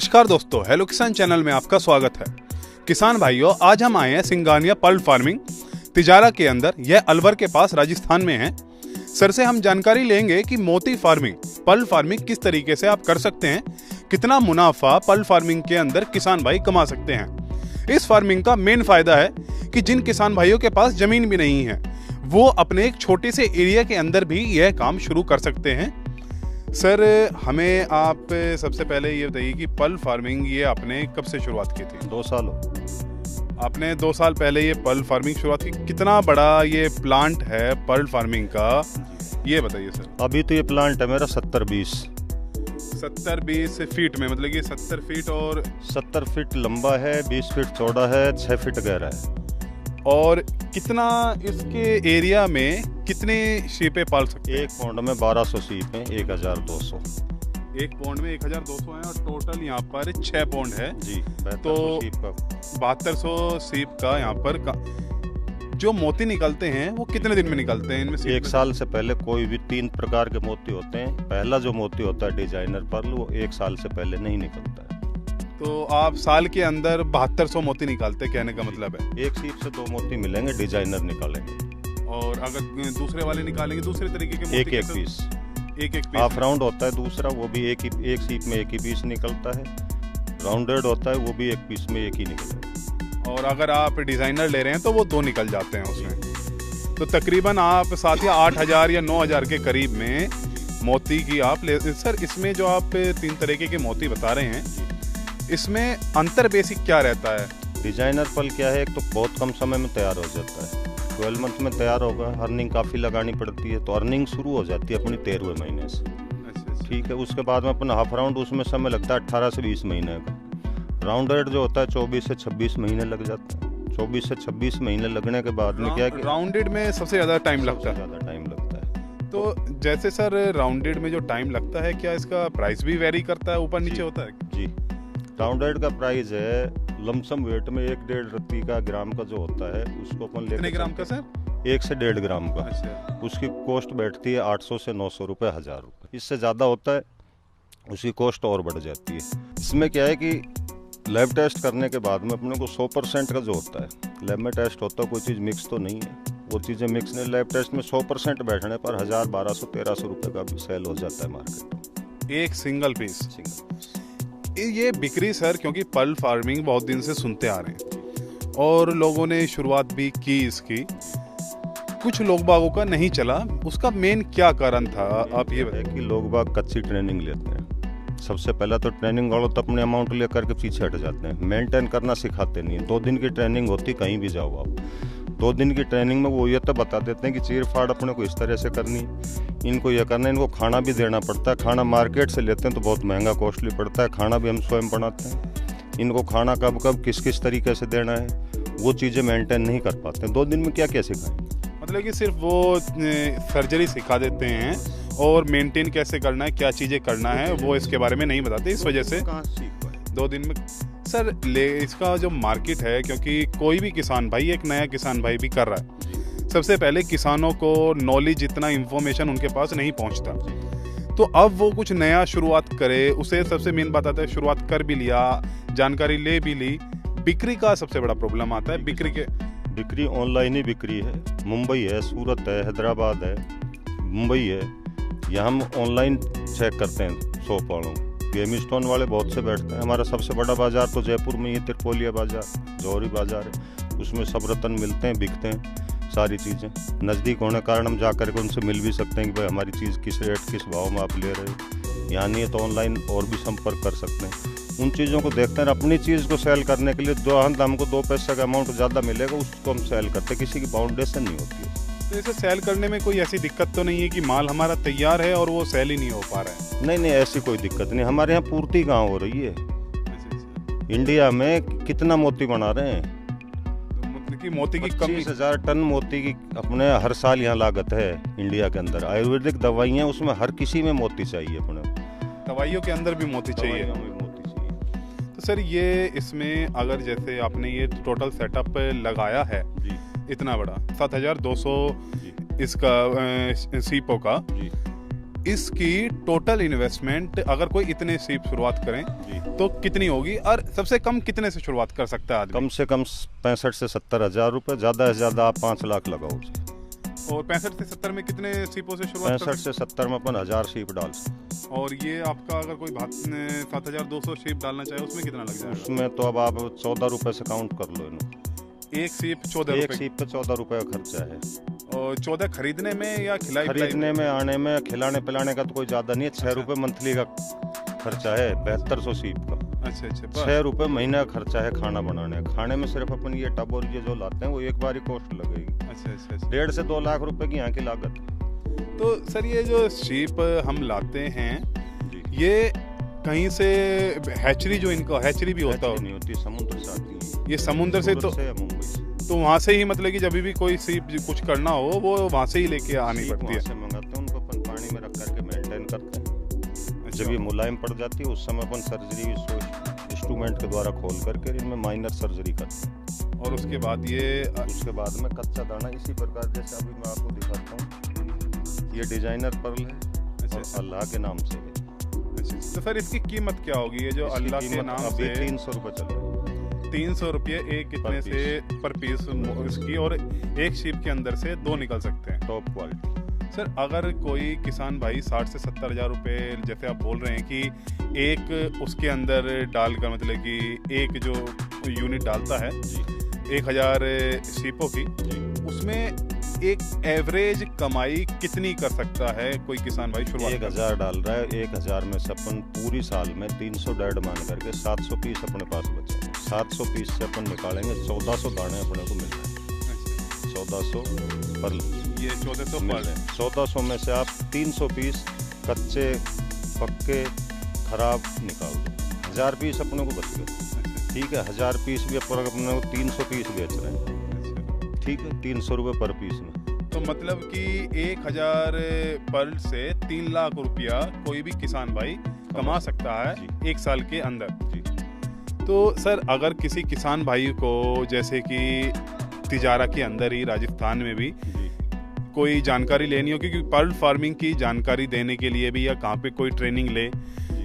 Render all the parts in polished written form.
नमस्कार दोस्तों, हेलो किसान चैनल में आपका स्वागत है। किसान भाइयों, आज हम आए हैं सिंगानिया पर्ल फार्मिंग तिजारा के अंदर। यह अलवर के पास राजस्थान में है। सर से हम जानकारी लेंगे कि मोती फार्मिंग, पर्ल फार्मिंग किस तरीके से आप कर सकते हैं, कितना मुनाफा पर्ल फार्मिंग के अंदर किसान भाई कमा सकते हैं। इस फार्मिंग का मेन फायदा है कि जिन किसान भाइयों के पास जमीन भी नहीं है वो अपने एक छोटे से एरिया के अंदर भी यह काम शुरू कर सकते हैं। सर, हमें आप सबसे पहले ये बताइए कि पर्ल फार्मिंग ये आपने कब से शुरुआत की थी? 2 साल हो। आपने 2 साल पहले ये पर्ल फार्मिंग शुरुआत की। कितना बड़ा ये प्लांट है पर्ल फार्मिंग का, ये बताइए सर। अभी तो ये प्लांट है मेरा 70-20 फीट में, मतलब कि 70 फीट और 70 फीट लंबा है, 20 फीट चौड़ा है, 6 फीट गहरा है। और कितना इसके एरिया में कितने शीपें पाल सकते हैं? एक पौंड में 1200 सीप हैं, 1200। एक पौंड में 1200 है और टोटल यहाँ पर 6 पौंड है जी। तो सीप का 7200 सीप का यहाँ पर जो मोती निकलते हैं वो कितने दिन में निकलते हैं? इनमें एक साल से पहले कोई भी 3 प्रकार के मोती होते हैं। पहला जो मोती होता है डिजाइनर पर्ल, वो 1 साल से पहले नहीं निकलता है। तो आप साल के अंदर 7200 मोती निकालते, कहने का मतलब है। एक सीप से 2 मोती मिलेंगे, डिजाइनर निकालेंगे। और अगर दूसरे वाले निकालेंगे दूसरे तरीके के मोती, एक पीस, एक पीस हाफ राउंड होता है दूसरा, वो भी एक सीप में एक ही पीस निकलता है। राउंडेड होता है, वो भी एक पीस में एक ही निकलता है। और अगर आप डिजाइनर ले रहे हैं तो वो 2 निकल जाते हैं उसमें। तो तकरीबन आप 7 या 8000 या 9000 के करीब में मोती की आप ले। सर, इसमें जो आप 3 तरीके के मोती बता रहे हैं, इसमें अंतर बेसिक क्या रहता है? डिजाइनर पर्ल क्या है, एक तो बहुत कम समय में तैयार हो जाता है, 12 मंथ में तैयार होगा। अर्निंग काफ़ी लगानी पड़ती है, तो अर्निंग शुरू हो जाती है अपनी 13वें महीने से। ठीक है, उसके बाद में अपना हाफ राउंड, उसमें समय लगता है 18 से 20 महीने का। राउंडेड जो होता है 24 से 26 महीने लग जाते हैं। 24 से 26 महीने लगने के बाद में क्या है कि राउंडेड में सबसे ज़्यादा टाइम लगता है। ज़्यादा टाइम लगता है। तो जैसे सर राउंडेड में जो टाइम लगता है, क्या इसका प्राइस भी वेरी करता है, ऊपर नीचे होता है? जी, राउंडेड का प्राइस है लमसम वेट में 1-1.5 रत्ती का ग्राम का जो होता है, उसको अपन लेकर। कितने ग्राम का सर? 1 से 1.5 ग्राम का। अच्छा। उसकी कॉस्ट बैठती है 800 से 900 रुपये, 1000 रुपये। इससे ज़्यादा होता है उसकी कॉस्ट और बढ़ जाती है। इसमें क्या है कि लैब टेस्ट करने के बाद में अपने को 100% का जो होता है, लैब में टेस्ट होता है, कोई चीज़ मिक्स तो नहीं है, वो चीज़ें मिक्स नहीं। लैब टेस्ट में 100% बैठने पर 1000, 1200, 1300 रुपये का भी सेल हो जाता है मार्केट में। एक सिंगल पीस। ये बिक्री सर, क्योंकि पर्ल फार्मिंग बहुत दिन से सुनते आ रहे हैं और लोगों ने शुरुआत भी की इसकी, कुछ लोग बागों का नहीं चला। उसका मेन क्या कारण था, आप ये बताएं? कि लोग बाग कच्ची ट्रेनिंग लेते हैं। सबसे पहला तो ट्रेनिंग वालों तो अपने अमाउंट लेकर के पीछे हट जाते हैं, मेंटेन करना सिखाते नहीं है। 2 दिन की ट्रेनिंग होती, कहीं भी जाओ आप, 2 दिन की ट्रेनिंग में वो ये तो बता देते हैं कि चीर फाड़ अपने को इस तरह से करनी, इनको ये करना है, इनको खाना भी देना पड़ता है। खाना मार्केट से लेते हैं तो बहुत महंगा कॉस्टली पड़ता है, खाना भी हम स्वयं बनाते हैं। इनको खाना कब कब किस किस तरीके से देना है, वो चीज़ें मेंटेन नहीं कर पाते हैं। 2 दिन में क्या क्या सिखाएं? मतलब कि सिर्फ वो सर्जरी सिखा देते हैं और मेंटेन कैसे करना है, क्या चीज़ें करना है, वो इसके बारे में नहीं बताते। इस वजह से 2 दिन में सर इसका जो मार्केट है, क्योंकि कोई भी किसान भाई, एक नया किसान भाई भी कर रहा है, सबसे पहले किसानों को नॉलेज, इतना इंफॉर्मेशन उनके पास नहीं पहुंचता। तो अब वो कुछ नया शुरुआत करे, उसे सबसे मेन बात आता है, शुरुआत कर भी लिया, जानकारी ले भी ली, बिक्री का सबसे बड़ा प्रॉब्लम आता है। बिक्री ऑनलाइन ही बिक्री है। मुंबई है, सूरत है, हैदराबाद है, मुंबई है, यहाँ हम ऑनलाइन चेक करते हैं शॉप वालों। गेम स्टोन वाले बहुत से बैठते हैं। हमारा सबसे बड़ा बाजार तो जयपुर में ही, त्रिपोलिया बाजार, जौहरी बाजार है, उसमें सब रतन मिलते हैं, बिकते हैं सारी चीज़ें। नज़दीक होने के कारण हम जा कर के उनसे मिल भी सकते हैं कि भाई हमारी चीज़ किस रेट, किस भाव में आप ले रहे हो। यहाँ नहीं है तो ऑनलाइन और भी संपर्क कर सकते हैं। उन चीज़ों को देखते हैं, अपनी चीज़ को सेल करने के लिए जो हमको 2 पैसे का अमाउंट ज़्यादा मिलेगा उसको हम सेल करते हैं, किसी की बाउंडेशन नहीं होती है। तो इसे सेल करने में कोई ऐसी दिक्कत तो नहीं है कि माल हमारा तैयार है और वो सेल ही नहीं हो पा रहा है? नहीं, ऐसी कोई दिक्कत नहीं। हमारे यहाँ पूर्ति कहाँ हो रही है? इंडिया में कितना मोती बना रहे हैं? कि मोती की 25,000 टन मोती की अपने हर साल यहाँ लागत है इंडिया के अंदर। आयुर्वेदिक दवाइयाँ, उसमें हर किसी में मोती चाहिए। अपने दवाइयों के अंदर भी मोती चाहिए। तो सर ये इसमें अगर जैसे आपने ये टोटल सेटअप लगाया है जी, इतना बड़ा 7200 इसका सीपों का, इसकी टोटल इन्वेस्टमेंट अगर कोई इतने सीप शुरुआत करें जी। तो कितनी होगी, और सबसे कम कितने से शुरुआत कर सकता है आदमी? कम से कम 65 से 70 हज़ार रुपये, ज़्यादा से ज़्यादा आप 5 लाख लगाओ। और 65 से 70 में कितने सीपों से शुरुआत कर 65 से 70 में अपन 1000 सीप डाल सकते। और ये आपका अगर कोई 7200 सीप डालना चाहे उसमें कितना लग जाएगा? उसमें तो अब आप 14 रुपये से काउंट कर लो इन्हें। एक सीप 14 एक रुपए, सीप पे 14 रुपये का खर्चा है। और 14 खरीदने में या खरीदने में, आने में, खिलाने पिलाने का तो कोई ज़्यादा नहीं है। 6 रुपये मंथली का खर्चा है 7200 सीप का। अच्छा अच्छा, 6 रुपये महीना का खर्चा है खाना बनाने का। खाने में सिर्फ अपन ये टब और ये जो लाते हैं वो एक बार ही कॉस्ट लगेगी। अच्छा अच्छा अच्छा। 1.5 से 2 लाख रुपए की यहाँ की लागत है। तो सर ये जो शीप हम लाते हैं जी। ये कहीं से हैचरी, जो इनका हैचरी भी होता नहीं होती, समुद्र से आती है। ये समुद्र से, सूरत से या मुंबई से। तो वहाँ से ही मतलब कि जब भी कोई सीप कुछ करना हो वो वहाँ से ही लेके आनी सीप पड़ती वहाँ है? से मंगाते हैं, उनको अपन पानी में रख करके मेंटेन करते हैं। अच्छा। जब ये मुलायम पड़ जाती है उस समय अपन सर्जरी इंस्ट्रूमेंट के द्वारा खोल करके इनमें माइनर सर्जरी करते हैं। और उसके बाद उसके बाद में कच्चा दाना इसी प्रकार, जैसे अभी मैं आपको दिखाता हूँ, ये डिजाइनर पर्ल है। अच्छा। और अल्लाह के नाम से है। अच्छा, तो सर इसकी कीमत क्या होगी? ये जो इसकी अल्लाह के कीमत नाम अभी से 300 रुपये चल रही है। 300 रुपये एक कितने से पर पीस इसकी, और एक शीप के अंदर से 2 निकल सकते हैं। Top quality. सर अगर कोई किसान भाई 60 से 70 हज़ार रुपये, जैसे आप बोल रहे हैं कि एक उसके अंदर डालकर, मतलब कि एक जो यूनिट डालता है जी 1000 शीपों की, जी। उसमें एक एवरेज कमाई कितनी कर सकता है कोई किसान भाई शुरुआत? 1000 डाल रहा है, 1000 में से अपन पूरी साल में 300 डेढ़ मान करके 700 पीस अपने पास बचे। 700 पीस से अपन निकालेंगे 1400 दाने अपने को मिल रहे हैं। 1400 पर ये 1400 मिल पर रहे हैं। 1400 में से आप 300 पीस कच्चे पक्के खराब निकाल दो, 1000 पीस अपने को बच गए। ठीक है, 1000 पीस भी अपन अपने को 300 पीस बेच रहे हैं। ठीक है, 300 रुपये पर पीस में। तो मतलब कि 1000 पर से 3 लाख रुपया कोई भी किसान भाई कमा सकता है एक साल के अंदर। जी। तो सर अगर किसी किसान भाई को, जैसे कि तिजारा के अंदर ही राजस्थान में भी जी। कोई जानकारी लेनी हो, क्योंकि पर्ल फार्मिंग की जानकारी देने के लिए भी या कहाँ पे कोई ट्रेनिंग ले,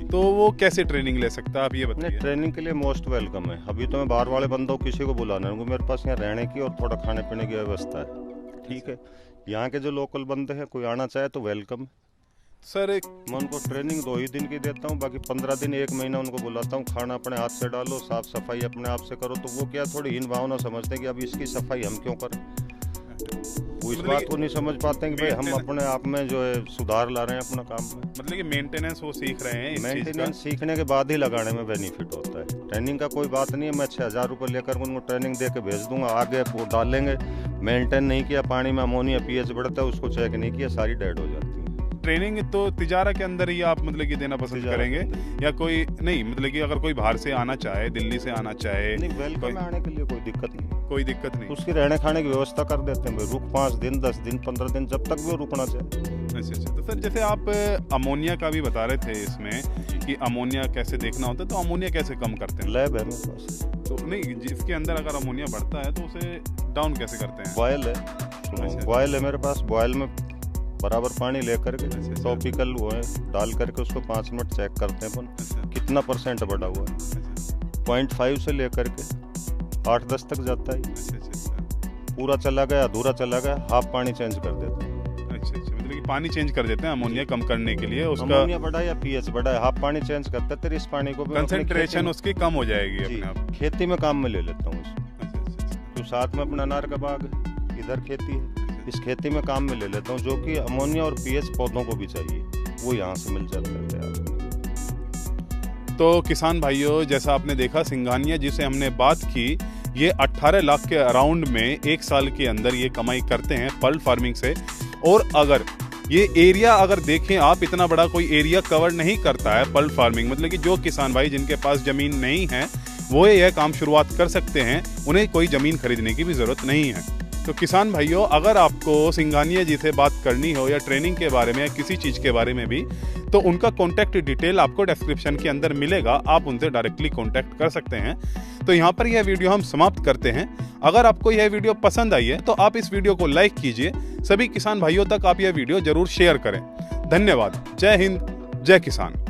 तो वो कैसे ट्रेनिंग ले सकता है, आप ये बताइए। ट्रेनिंग के लिए मोस्ट वेलकम है। अभी तो मैं बाहर वाले बंदों किसी को बुलाना है, मेरे पास यहाँ रहने की और थोड़ा खाने पीने की व्यवस्था है। ठीक है, यहाँ के जो लोकल बंदे हैं कोई आना चाहे तो वेलकम। सर मैं उनको ट्रेनिंग 2 ही दिन की देता हूँ, बाकी 15 दिन 1 महीना उनको बुलाता हूँ। खाना अपने हाथ से डालो, साफ सफाई अपने आप से करो। तो वो क्या थोड़ी हीन भावना समझते हैं कि अब इसकी सफाई हम क्यों करें। वो इस बात को नहीं समझ पाते हैं कि भाई हम अपने आप में जो है सुधार ला रहे हैं अपना काम में। मतलब कि मेंटेनेंस वो सीख रहे हैं इस चीज़ का। मेंटेनेंस सीखने के बाद ही लगाने में बेनिफिट होता है। ट्रेनिंग का कोई बात नहीं है, मैं 6000 रुपये लेकर उनको ट्रेनिंग दे के भेज दूंगा, आगे वो डालेंगे। मेंटेन नहीं किया, पानी में अमोनिया पीएच बढ़ता है, उसको चेक नहीं किया, सारी डेड हो जाती है। ट्रेनिंग तो तिजारा के अंदर ही आप मतलब कि देना पसंद करेंगे, या कोई नहीं, मतलब कि अगर कोई बाहर से आना चाहे, दिल्ली से आना चाहे? नहीं, वेलकम आने के लिए कोई दिक्कत नहीं। कोई दिक्कत नहीं। उसकी रहने खाने की व्यवस्था कर देते हैं भाई। रुक 5 दिन 10 दिन 15 दिन, जब तक वो रुकना चाहे। अच्छा अच्छा। तो सर जैसे आप अमोनिया का भी बता रहे थे इसमें कि अमोनिया कैसे देखना होता है, तो अमोनिया कैसे कम करते हैं? लैब है मेरे पास। तो नहीं, जिसके अंदर अगर अमोनिया बढ़ता है तो उसे डाउन कैसे करते हैं? बॉयल है, अच्छा। बॉयल है मेरे पास। बॉयल में बराबर पानी लेकर के अच्छा। टॉपिकल वो है डाल करके उसको 5 मिनट चेक करते हैं अपन अच्छा कितना % बढ़ा हुआ है। अच्छा 0.5 से लेकर के 8-10 तक जाता है। अच्छा अच्छा। पूरा चला गया, अधूरा चला गया, हाफ पानी चेंज कर देते हैं। अच्छा अच्छा, मतलब कि पानी चेंज कर देते हैं अमोनिया कम करने के लिए। उसका अमोनिया बढ़ा या पीएच बढ़ा है, हाफ पानी चेंज करते हैं, तेरे इस पानी को भी कंसंट्रेशन उसकी कम हो जाएगी जी, अपने आप। खेती में काम में ले लेता हूँ उसको। अच्छा अच्छा अच्छा। तो साथ में अपना अनार का बाग है, इधर खेती है, इस खेती में काम में ले लेता हूँ। जो कि अमोनिया और पीएच पौधों को भी चाहिए, वो यहाँ से मिल जाता है तैयार। तो किसान भाइयों, जैसा आपने देखा, सिंघानिया जिसे हमने बात की, ये 18 लाख के अराउंड में एक साल के अंदर ये कमाई करते हैं पर्ल फार्मिंग से। और अगर ये एरिया अगर देखें आप, इतना बड़ा कोई एरिया कवर नहीं करता है पर्ल फार्मिंग। मतलब कि जो किसान भाई जिनके पास ज़मीन नहीं है वो यह काम शुरुआत कर सकते हैं, उन्हें कोई ज़मीन खरीदने की भी ज़रूरत नहीं है। तो किसान भाइयों, अगर आपको सिंघानिया जी से बात करनी हो या ट्रेनिंग के बारे में या किसी चीज़ के बारे में भी, तो उनका कॉन्टैक्ट डिटेल आपको डिस्क्रिप्शन के अंदर मिलेगा, आप उनसे डायरेक्टली कॉन्टैक्ट कर सकते हैं। तो यहाँ पर यह वीडियो हम समाप्त करते हैं। अगर आपको यह वीडियो पसंद आई है तो आप इस वीडियो को लाइक कीजिए, सभी किसान भाइयों तक आप यह वीडियो जरूर शेयर करें धन्यवाद। जय हिंद, जय किसान।